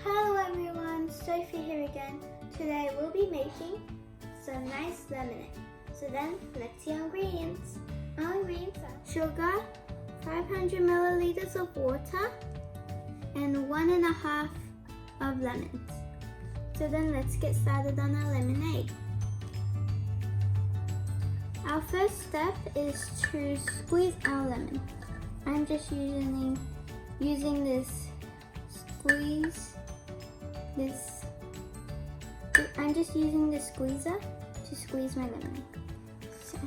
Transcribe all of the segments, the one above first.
Hello everyone, Sophie here again. Today we'll be making some nice lemonade. So then, let's see our ingredients. Our ingredients are sugar, 500 milliliters of water, and 1.5 of lemons. So then let's get started on our lemonade. Our first step is to squeeze our lemon. I'm just using this squeezer to squeeze my lemonade. So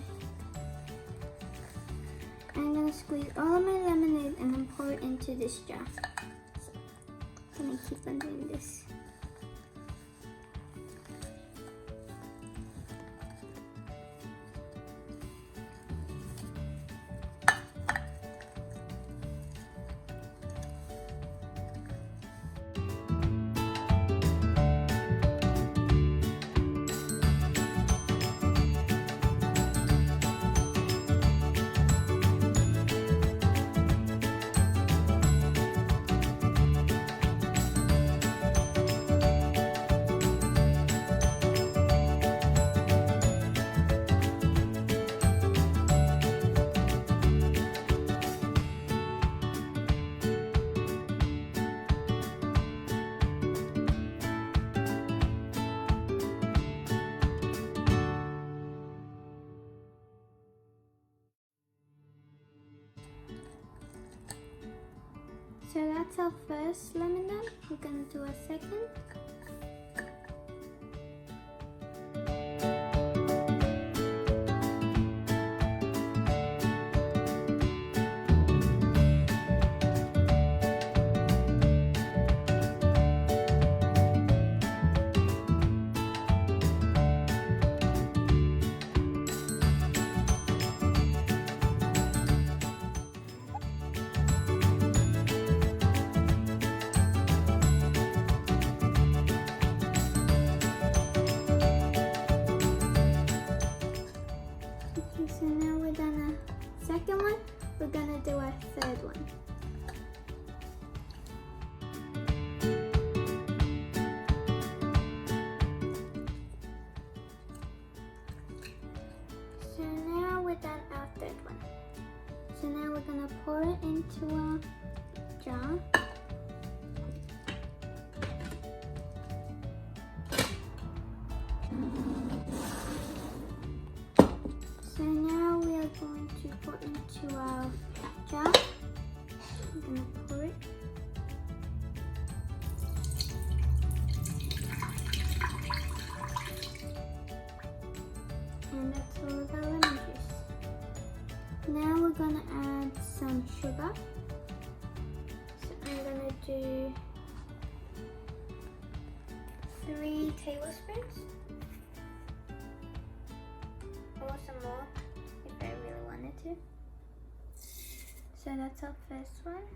I'm gonna squeeze all of my lemonade and then pour it into this jar. So I'm gonna keep on doing this. So that's our first lemon done. We're gonna do a second. So now we're done a second one, we're gonna do a third one. So now we're done our third one. So now we're gonna pour it into a jar. So now we are going to put into our jar. I'm going to pour it. And that's all of our lemon juice. Now we're going to add some sugar. So I'm going to do 3 tablespoons. Or some more if I really wanted to. So that's our first one.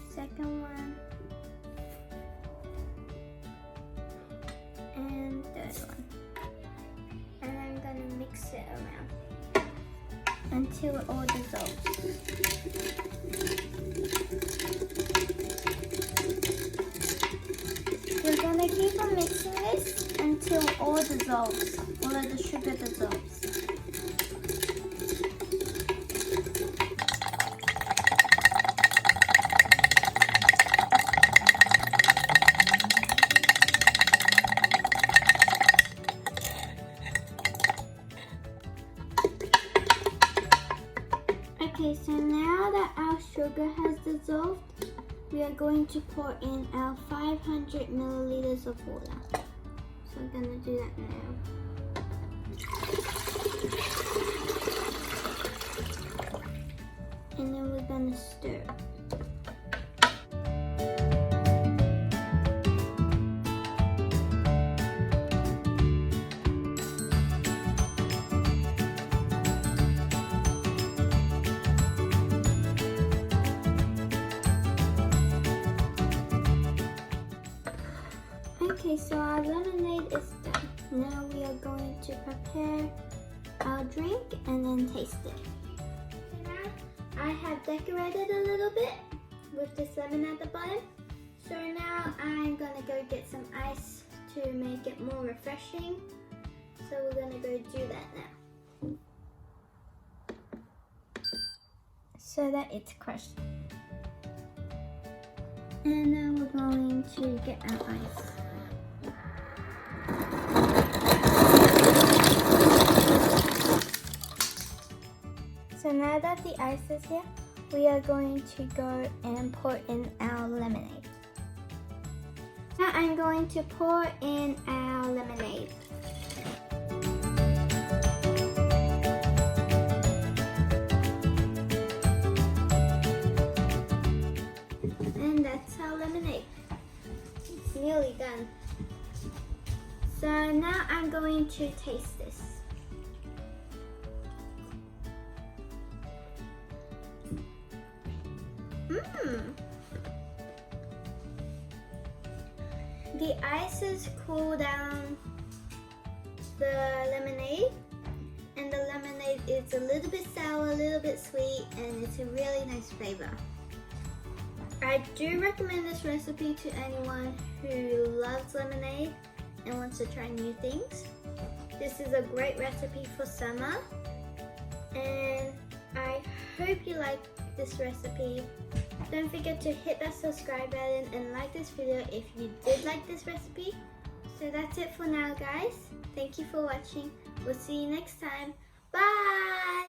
Second one. And third one. And I'm gonna mix it around until it all dissolves. We're gonna keep on mixing this until all dissolves, all of the sugar dissolves. Okay, so now that our sugar has dissolved, we are going to pour in our 500 milliliters of water. So I'm going to do that now. And then we're going to stir. Okay, so our lemonade is done. Now we are going to prepare our drink and then taste it. So now I have decorated a little bit with this lemon at the bottom. So now I'm gonna go get some ice to make it more refreshing. So we're gonna go do that now. So that it's crushed. And now we're going to get our ice. So now that the ice is here, we are going to go and pour in our lemonade. Now I'm going to pour in our lemonade. And that's our lemonade. It's nearly done. So now I'm going to taste this. The ices cool down the lemonade, and the lemonade is a little bit sour, a little bit sweet, and it's a really nice flavor. I do recommend this recipe to anyone who loves lemonade and wants to try new things. This is a great recipe for summer, and I hope you like this recipe. Don't forget to hit that subscribe button and like this video if you did like this recipe. So that's it for now, guys. Thank you for watching. We'll see you next time. Bye!